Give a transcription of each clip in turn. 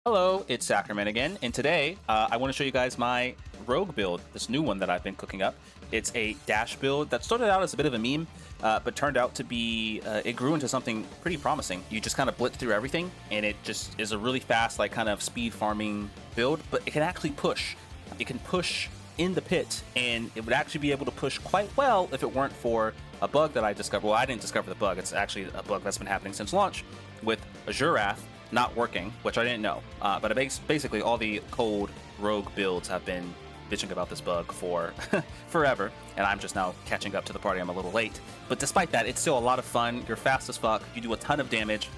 Hello, it's Sacrament again, and today I want to show you guys my rogue build, this new one that I've been cooking up. It's a dash build that started out as a bit of a meme, but turned out to be, it grew into something pretty promising. You just kind of blitz through everything, and it just is a really fast, like kind of speed farming build, but it can actually push. It can push in the pit, and it would actually be able to push quite well if it weren't for a bug that I discovered. Well, I didn't discover the bug, it's actually a bug that's been happening since launch with Azurath not working, which I didn't know. But basically all the cold rogue builds have been bitching about this bug for forever, and I'm just now catching up to the party. I'm a little late. But despite that, it's still a lot of fun. You're fast as fuck, you do a ton of damage,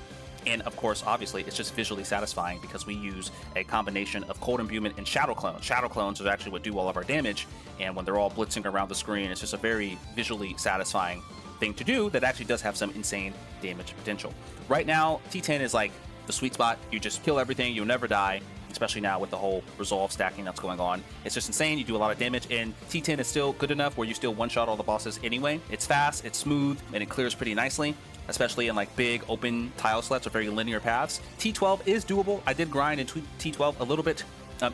and of course, obviously, it's just visually satisfying because we use a combination of cold imbuement and shadow clones. Shadow clones is actually what do all of our damage, and when they're all blitzing around the screen, it's just a very visually satisfying thing to do that actually does have some insane damage potential. Right now, T10 is like the sweet spot. You just kill everything, you'll never die, especially now with the whole resolve stacking that's going on. It's just insane. You do a lot of damage, and T10 is still good enough where you still one-shot all the bosses anyway. It's fast, it's smooth, and it clears pretty nicely, especially in like big open tile slets or very linear paths. T12 is doable. I did grind in T12 a little bit.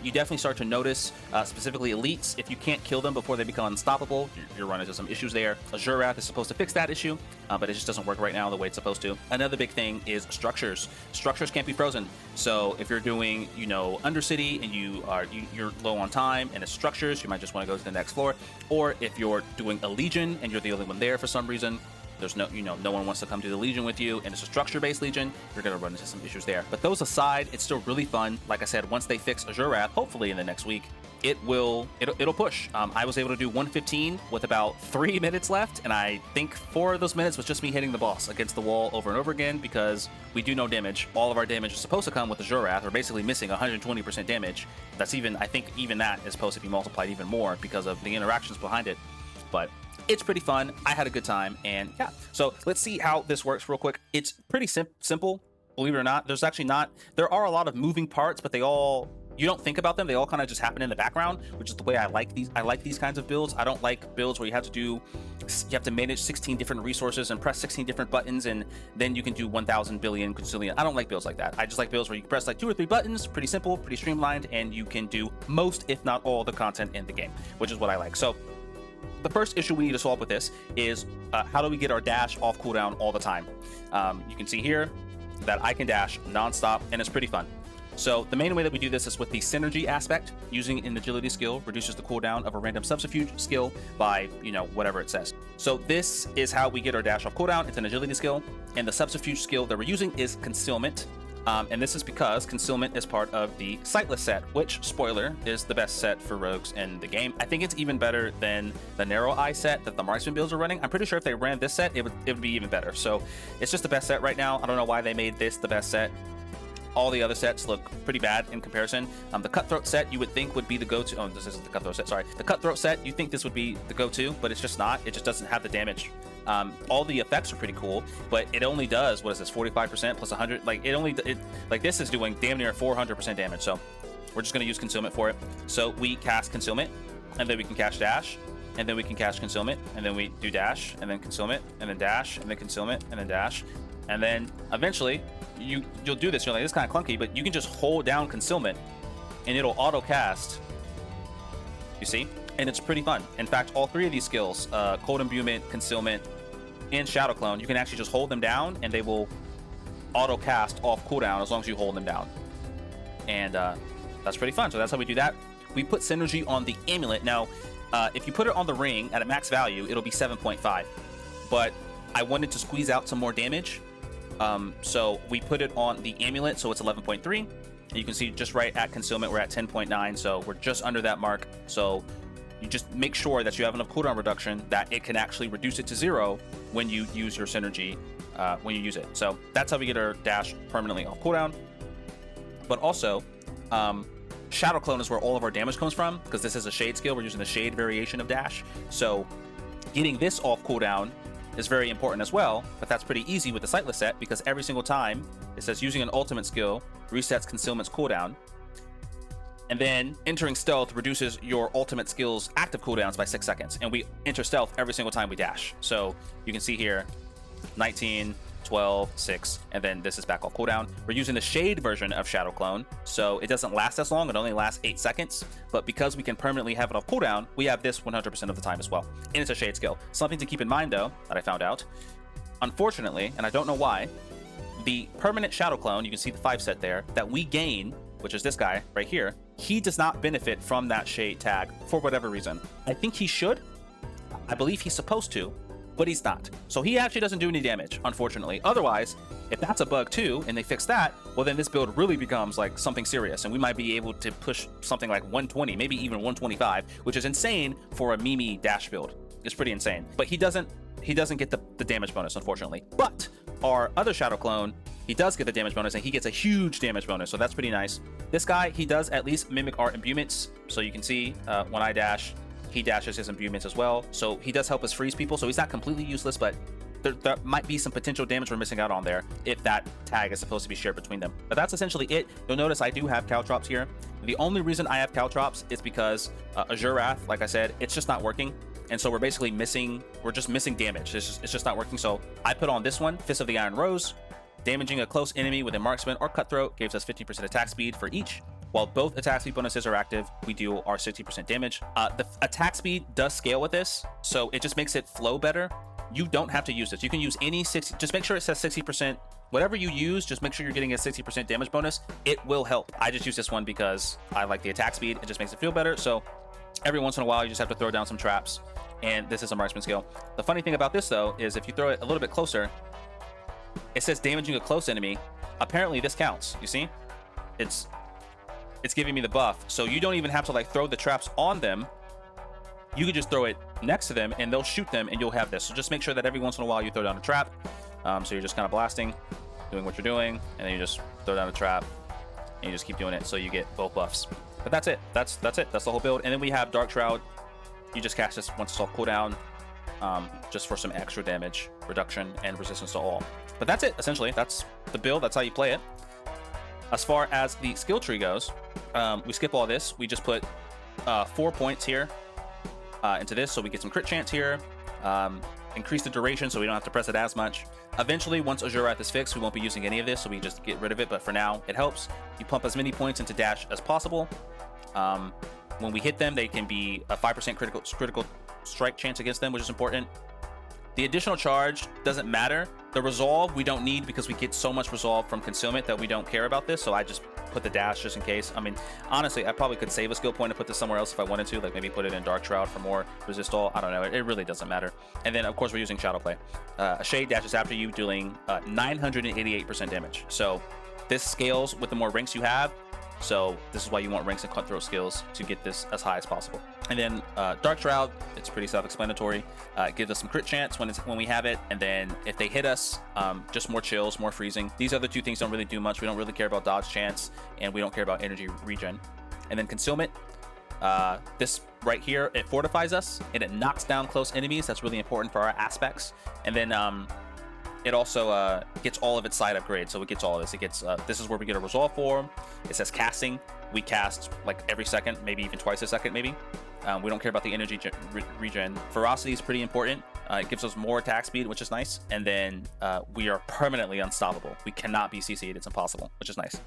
You definitely start to notice, specifically elites, if you can't kill them before they become unstoppable, you're running into some issues there. Azurath is supposed to fix that issue, but it just doesn't work right now the way it's supposed to. Another big thing is structures. Structures can't be frozen. So if you're doing, you know, Undercity and you're low on time and it's structures, you might just want to go to the next floor. Or if you're doing a Legion and you're the only one there for some reason, there's no, no one wants to come to the Legion with you, and it's a structure-based Legion, you're going to run into some issues there. But those aside, it's still really fun. Like I said, once they fix Azurath, hopefully in the next week, it'll push. I was able to do 115 with about 3 minutes left, and I think 4 of those minutes was just me hitting the boss against the wall over and over again because we do no damage. All of our damage is supposed to come with Azurath. We're basically missing 120% damage. That's even, I think even that is supposed to be multiplied even more because of the interactions behind it. But it's pretty fun. I had a good time, and yeah. So let's see how this works real quick. It's pretty simple, believe it or not. There's actually not, there are a lot of moving parts, but they all, you don't think about them. They all kind of just happen in the background, which is the way I like these. I like these kinds of builds. I don't like builds where you have to manage 16 different resources and press 16 different buttons, and then you can do 1,000 billion quintillion. I don't like builds like that. I just like builds where you press like 2 or 3 buttons, pretty simple, pretty streamlined, and you can do most, if not all, the content in the game, which is what I like. So the first issue we need to solve with this is how do we get our dash off cooldown all the time? You can see here that I can dash nonstop, and it's pretty fun. So the main way that we do this is with the synergy aspect. Using an agility skill reduces the cooldown of a random subterfuge skill by, whatever it says. So this is how we get our dash off cooldown. It's an agility skill, and the subterfuge skill that we're using is concealment. And this is because concealment is part of the sightless set, which, spoiler, is the best set for rogues in the game. I think it's even better than the narrow eye set that the marksman builds are running. I'm pretty sure if they ran this set, it would be even better. So it's just the best set right now. I don't know why they made this the best set. All the other sets look pretty bad in comparison. The Cutthroat set you would think would be the go-to. Oh, this isn't the Cutthroat set, sorry. The Cutthroat set, you think this would be the go-to, but it's just not. It just doesn't have the damage. All the effects are pretty cool, but it only does, what is this, 45% plus 100? Like, like this is doing damn near 400% damage, so we're just going to use Concealment for it. So we cast Concealment, and then we can cast Dash, and then we can cast Concealment, and then we do Dash, and then Concealment, and then Dash, and then Concealment, and then Dash. And then eventually, you'll do this. You're like, this is kind of clunky, but you can just hold down Concealment, and it'll auto cast. You see? And it's pretty fun. In fact, all 3 of these skills, Cold Imbuement, Concealment, and Shadow Clone, you can actually just hold them down, and they will auto cast off cooldown as long as you hold them down. And that's pretty fun. So that's how we do that. We put Synergy on the Amulet. Now, if you put it on the ring at a max value, it'll be 7.5. But I wanted to squeeze out some more damage. So we put it on the Amulet, so it's 11.3. And you can see just right at Concealment, we're at 10.9, so we're just under that mark. So you just make sure that you have enough cooldown reduction that it can actually reduce it to 0 when you use your Synergy, when you use it. So that's how we get our dash permanently off cooldown. But also, Shadow Clone is where all of our damage comes from, because this is a Shade skill. We're using the Shade variation of dash. So getting this off cooldown is very important as well, but that's pretty easy with the Sightless set, because every single time it says using an ultimate skill resets Concealment's cooldown, and then entering stealth reduces your ultimate skill's active cooldowns by 6 seconds, and we enter stealth every single time we dash. So you can see here 19, 12, 6, and then this is back off cooldown. We're using the shade version of Shadow Clone, so it doesn't last as long. It only lasts 8 seconds, but because we can permanently have it off cooldown, we have this 100% of the time as well. And it's a shade skill. Something to keep in mind, though, that I found out, unfortunately, and I don't know why, the permanent Shadow Clone, you can see the 5 set there, that we gain, which is this guy right here, he does not benefit from that shade tag for whatever reason. I think he should. I believe he's supposed to, but he's not. So he actually doesn't do any damage, unfortunately. Otherwise, if that's a bug too, and they fix that, well then this build really becomes like something serious, and we might be able to push something like 120, maybe even 125, which is insane for a Mimi dash build. It's pretty insane. But he doesn't get the damage bonus, unfortunately. But our other Shadow Clone, he does get the damage bonus, and he gets a huge damage bonus, so that's pretty nice. This guy, he does at least mimic our imbuements, so you can see when I dash, he dashes his imbuements as well, so he does help us freeze people, so he's not completely useless, but there might be some potential damage we're missing out on there if that tag is supposed to be shared between them. But that's essentially it. You'll notice I do have caltrops here. The only reason I have caltrops is because Azure Wrath, like I said, it's just not working. And so we're basically missing, we're just missing damage. It's just not working. So I put on this one, Fist of the Iron Rose. Damaging a close enemy with a marksman or cutthroat gives us 15% attack speed for each. While both attack speed bonuses are active, we deal our 60% damage. The attack speed does scale with this, so it just makes it flow better. You don't have to use this. You can use any 60, just make sure it says 60%. Whatever you use, just make sure you're getting a 60% damage bonus. It will help. I just use this one because I like the attack speed. It just makes it feel better. So every once in a while, you just have to throw down some traps, and this is a marksman skill. The funny thing about this, though, is if you throw it a little bit closer, it says damaging a close enemy. Apparently, this counts. You see? It's giving me the buff, so you don't even have to like throw the traps on them. You can just throw it next to them and they'll shoot them, and you'll have this. So just make sure that every once in a while you throw down a trap. So you're just kind of blasting, doing what you're doing, and then you just throw down a trap and you just keep doing it, so you get both buffs. But that's it. That's it. That's the whole build. And then we have Dark Shroud. You just cast this once it's off cooldown, just for some extra damage reduction and resistance to all. But that's it, essentially. That's the build. That's how you play it. As far as the skill tree goes, we skip all this. We just put 4 points here into this, so we get some crit chance here. Increase the duration so we don't have to press it as much. Eventually, once Azure Wrath is fixed, we won't be using any of this, so we just get rid of it. But for now, it helps. You pump as many points into dash as possible. When we hit them, they can be a 5% critical strike chance against them, which is important. The additional charge doesn't matter. The resolve we don't need because we get so much resolve from concealment that we don't care about this, so I just put the dash just in case. I mean, honestly, I probably could save a skill point and put this somewhere else if I wanted to, like maybe put it in Dark Shroud for more resist all. I don't know. It really doesn't matter. And then, of course, we're using Shadow Play. A Shade dashes after you, dealing 988% damage. So this scales with the more ranks you have. So this is why you want ranks and cutthroat skills to get this as high as possible. And then Dark Shroud, it's pretty self-explanatory. It gives us some crit chance when we have it. And then if they hit us, just more chills, more freezing. These other two things don't really do much. We don't really care about dodge chance, and we don't care about energy regen. And then concealment, this right here, it fortifies us and it knocks down close enemies. That's really important for our aspects. And then it also gets all of its side upgrades, so it gets all of this. It gets this is where we get a resolve form. It says casting. We cast like every second, maybe even twice a second, maybe. We don't care about the energy regen. Ferocity is pretty important. It gives us more attack speed, which is nice. And then we are permanently unstoppable. We cannot be CC'd. It's impossible, which is nice.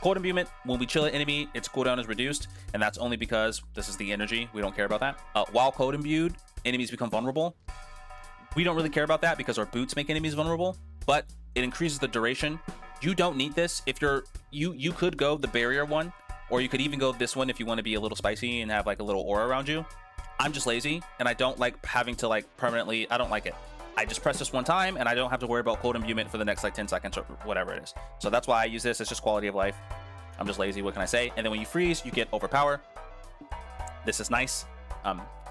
Cold imbuement, when we chill an enemy, its cooldown is reduced, and that's only because this is the energy. We don't care about that. While cold imbued, enemies become vulnerable. We don't really care about that because our boots make enemies vulnerable, but it increases the duration. You don't need this. If you could go the barrier one, or you could even go this one if you want to be a little spicy and have like a little aura around you. I'm just lazy, and I don't like having to like permanently, I don't like it. I just press this one time, and I don't have to worry about cold imbuement for the next like 10 seconds or whatever it is. So that's why I use this. It's just quality of life. I'm just lazy, what can I say? And then when you freeze, you get overpower. This is nice.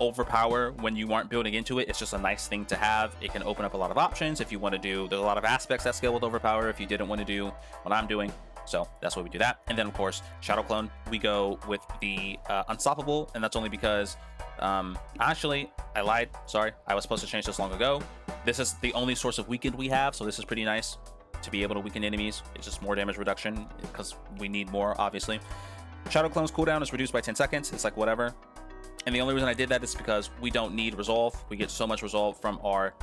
Overpower, when you aren't building into it, it's just a nice thing to have. It can open up a lot of options if you want to do. There's a lot of aspects that scale with overpower if you didn't want to do what I'm doing. So that's why we do that. And then of course, Shadow Clone, we go with the unstoppable, and that's only because actually I lied. Sorry, I was supposed to change this long ago. This is the only source of weakened we have, so this is pretty nice to be able to weaken enemies. It's just more damage reduction because we need more, obviously. Shadow Clone's cooldown is reduced by 10 seconds. It's like whatever. And the only reason I did that is because we don't need resolve. We get so much resolve from our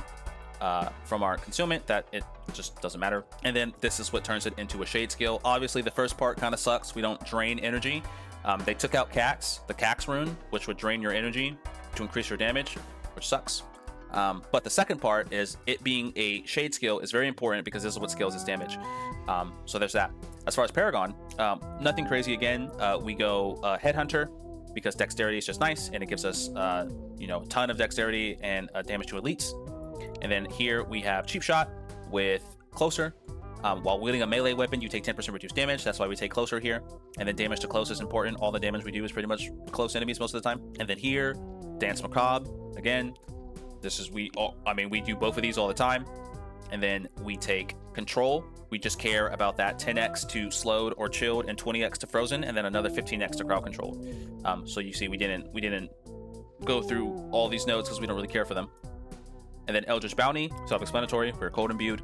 from our concealment that it just doesn't matter. And then this is what turns it into a shade skill. Obviously, the first part kind of sucks. We don't drain energy. They took out Cax, the Cax rune, which would drain your energy to increase your damage, which sucks. But the second part is it being a shade skill is very important because this is what scales its damage. So there's that. As far as Paragon, nothing crazy again. We go Headhunter because dexterity is just nice and it gives us a ton of dexterity and damage to elites. And then here we have Cheap Shot with Closer. While wielding a melee weapon, you take 10% reduced damage. That's why we take Closer here. And then damage to close is important. All the damage we do is pretty much close enemies most of the time. And then here, Dance Macabre. Again, this is we do both of these all the time. And then we take Control. We just care about that 10x to slowed or chilled and 20x to frozen, and then another 15x to crowd control. So you see, we didn't go through all these nodes because we don't really care for them. And then Eldritch Bounty, self-explanatory. We're cold imbued.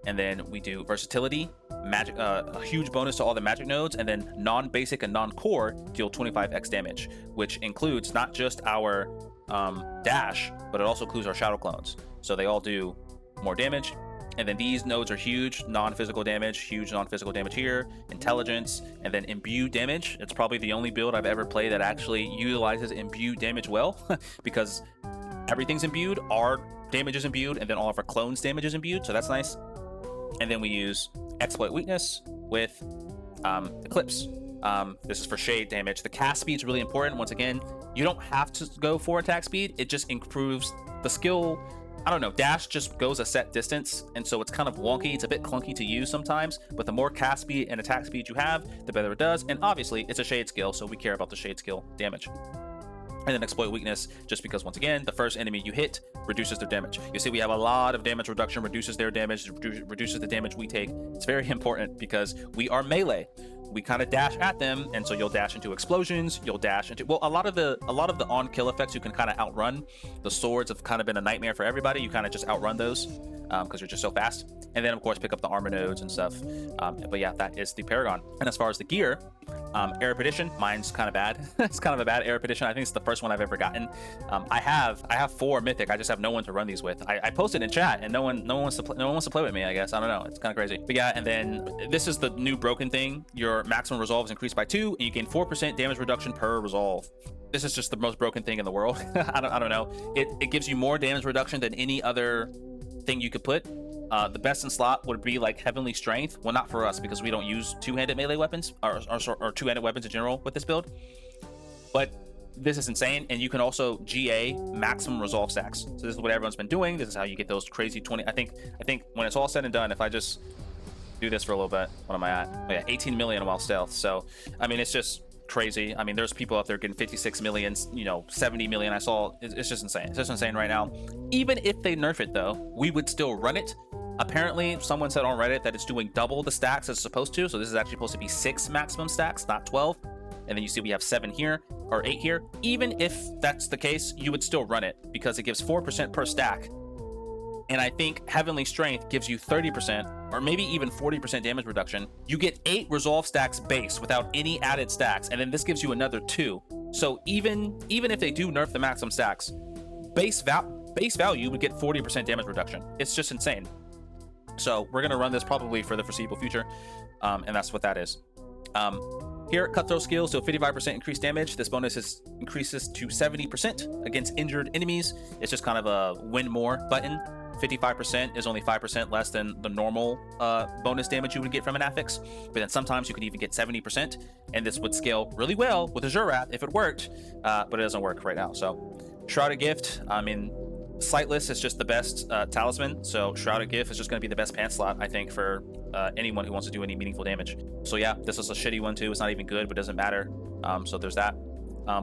And then we do versatility, magic, a huge bonus to all the magic nodes, and then non-basic and non-core deal 25x damage, which includes not just our dash, but it also includes our shadow clones. So they all do more damage. And then these nodes are huge non-physical damage, huge non-physical damage here, intelligence, and then imbued damage. It's probably the only build I've ever played that actually utilizes imbued damage well, because everything's imbued, our damage is imbued, and then all of our clones' damage is imbued, so that's nice. And then we use Exploit Weakness with Eclipse. This is for shade damage. The cast speed is really important. Once again, you don't have to go for attack speed. It just improves the skill. I don't know, dash just goes a set distance, and so it's kind of wonky. It's a bit clunky to use sometimes, but the more cast speed and attack speed you have, the better it does. And obviously, it's a shade skill, so we care about the shade skill damage. And then Exploit Weakness, just because, once again, the first enemy you hit reduces their damage. You see, we have a lot of damage reduction, reduces their damage, reduces the damage we take. It's very important because we are melee. We kind of dash at them, and so you'll dash into explosions, you'll dash into, well, a lot of the on-kill effects you can kind of outrun. The swords have kind of been a nightmare for everybody. You kind of just outrun those because you're just so fast. And then, of course, pick up the armor nodes and stuff. But yeah, that is the Paragon. And as far as the gear, Air Petition, mine's kind of bad. It's kind of a bad Air Petition. I think it's the first one I've ever gotten. I have 4 Mythic. I just have no one to run these with. I posted in chat, and no one wants to play with me, I guess. I don't know. It's kind of crazy. But yeah, and then this is the new broken thing. Your maximum resolve is increased by 2, and you gain 4% damage reduction per resolve. This is just the most broken thing in the world. I don't know. It gives you more damage reduction than any other thing you could put. The best in slot would be like Heavenly Strength. Well, not for us because we don't use two-handed melee weapons or two-handed weapons in general with this build. But this is insane, and you can also GA maximum resolve stacks. So this is what everyone's been doing. This is how you get those crazy 20. I think when it's all said and done, if I just do this for a little bit, what am I at? Oh yeah, 18 million while stealth. So I mean, it's just crazy. I mean, there's people out there getting 56 million, 70 million. I saw it's just insane. It's just insane right now. Even if they nerf it though, we would still run it. Apparently, someone said on Reddit that it's doing double the stacks as it's supposed to. So this is actually supposed to be 6 maximum stacks, not 12. And then you see we have 7 here, or 8 here. Even if that's the case, you would still run it because it gives 4% per stack. And I think Heavenly Strength gives you 30%, or maybe even 40% damage reduction. You get 8 resolve stacks base without any added stacks, and then this gives you another 2. So even if they do nerf the maximum stacks, base value would get 40% damage reduction. It's just insane. So we're going to run this probably for the foreseeable future, and that's what that is. Here, Cutthroat skills deal 55% increased damage. This bonus increases to 70% against injured enemies. It's just kind of a win more button. 55% is only 5% less than the normal bonus damage you would get from an affix, but then sometimes you can even get 70%, and this would scale really well with a Zurath if it worked, but it doesn't work right now. So Shrouded Gift, I mean, Sightless is just the best talisman, so Shrouded Gift is just going to be the best pant slot, I think, for anyone who wants to do any meaningful damage. So yeah, this is a shitty one too. It's not even good, but it doesn't matter. So there's that.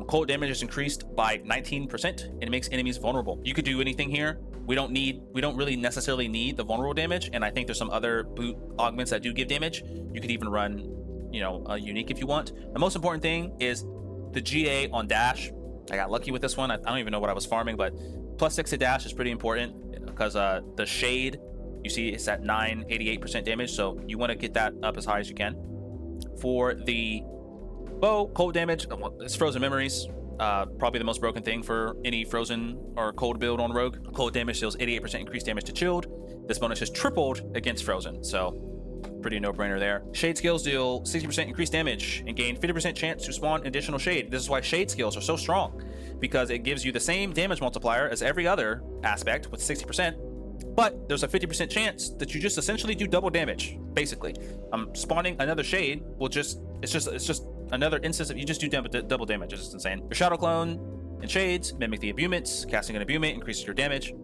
Cold damage is increased by 19%, and it makes enemies vulnerable. You could do anything here. We don't really necessarily need the vulnerable damage, and I think there's some other boot augments that do give damage. You could even run, a unique if you want. The most important thing is the GA on dash. I got lucky with this one. I don't even know what I was farming, but +6 to dash is pretty important because the shade, you see, it's at 988% damage, so you want to get that up as high as you can. For the bow, cold damage, it's Frozen Memories. Probably the most broken thing for any frozen or cold build on Rogue. Cold damage deals 88% increased damage to chilled. This bonus is tripled against frozen, so pretty no-brainer there. Shade skills deal 60% increased damage and gain 50% chance to spawn additional shade. This is why shade skills are so strong, because it gives you the same damage multiplier as every other aspect with 60%, but there's a 50% chance that you just essentially do double damage. Basically, spawning another shade will just it's just another instance of you just do double damage. It's just insane. Your shadow clone and shades mimic the abuments. Casting an abumement increases your damage.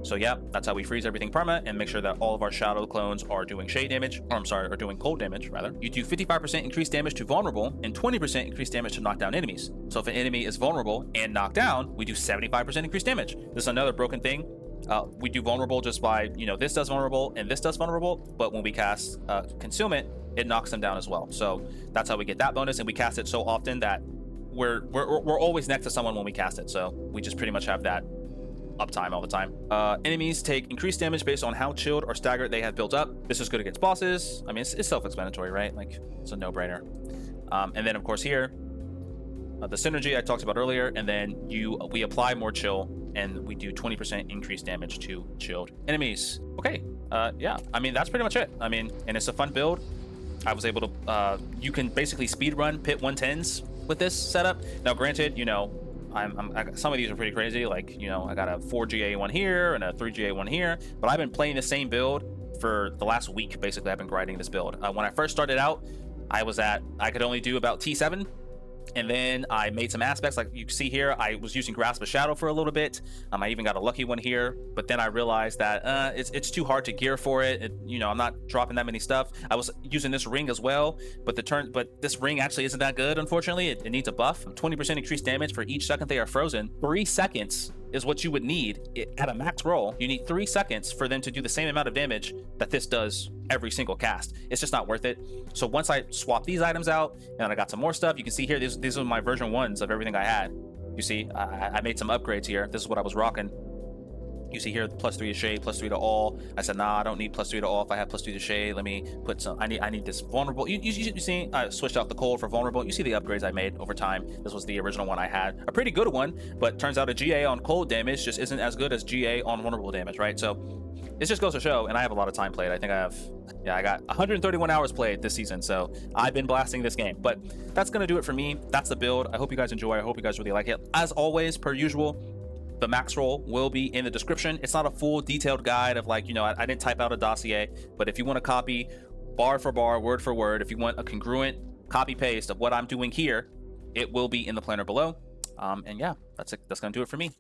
So yeah, that's how we freeze everything perma and make sure that all of our shadow clones are doing shade damage, or I'm sorry, are doing cold damage rather. You do 55% increased damage to vulnerable and 20% increased damage to knockdown enemies. So if an enemy is vulnerable and knocked down, we do 75% increased damage. This is another broken thing. We do vulnerable just by, you know, this does vulnerable and this does vulnerable, but when we cast concealment, it knocks them down as well. So that's how we get that bonus, and we cast it so often that we're always next to someone when we cast it. So we just pretty much have that uptime all the time. Enemies take increased damage based on how chilled or staggered they have built up. This is good against bosses. I mean, it's self-explanatory, right? Like, it's a no-brainer. And then of course here, the synergy I talked about earlier, and then we apply more chill and we do 20% increased damage to chilled enemies. Okay, yeah, I mean, that's pretty much it. I mean, and it's a fun build. I was able to, you can basically speed run pit 110s with this setup. Now granted, you know, some of these are pretty crazy. Like, you know, I got a 4 GA one here and a 3 GA one here, but I've been playing the same build for the last week. Basically, I've been grinding this build. When I first started out, I could only do about T7. And then I made some aspects, like you see here. I was using Grasp of Shadow for a little bit. I even got a lucky one here, but then I realized that it's too hard to gear for it. You know, I'm not dropping that many stuff. I was using this ring as well, but this ring actually isn't that good, unfortunately. It needs a buff. 20% increased damage for each second they are frozen. 3 seconds is what you would need at a max roll. You need 3 seconds for them to do the same amount of damage that this does every single cast. It's just not worth it. So once I swap these items out and I got some more stuff, you can see here, these are my version 1s of everything I had. You see, I made some upgrades here. This is what I was rocking. You see here, +3 to shade, +3 to all. I said, nah, I don't need +3 to all. If I have +3 to shade, let me put some. I need this vulnerable. You see, I switched out the cold for vulnerable. You see the upgrades I made over time. This was the original one I had, a pretty good one, but turns out a GA on cold damage just isn't as good as GA on vulnerable damage, right? So it just goes to show, and I have a lot of time played. I think I got 131 hours played this season, so I've been blasting this game. But that's gonna do it for me. That's the build. I hope you guys enjoy. I hope you guys really like it. As always, per usual, the max roll will be in the description. It's not a full detailed guide of, like, you know, I didn't type out a dossier, but if you want to copy bar for bar, word for word, if you want a congruent copy paste of what I'm doing here, it will be in the planner below. And yeah, that's it. That's gonna do it for me.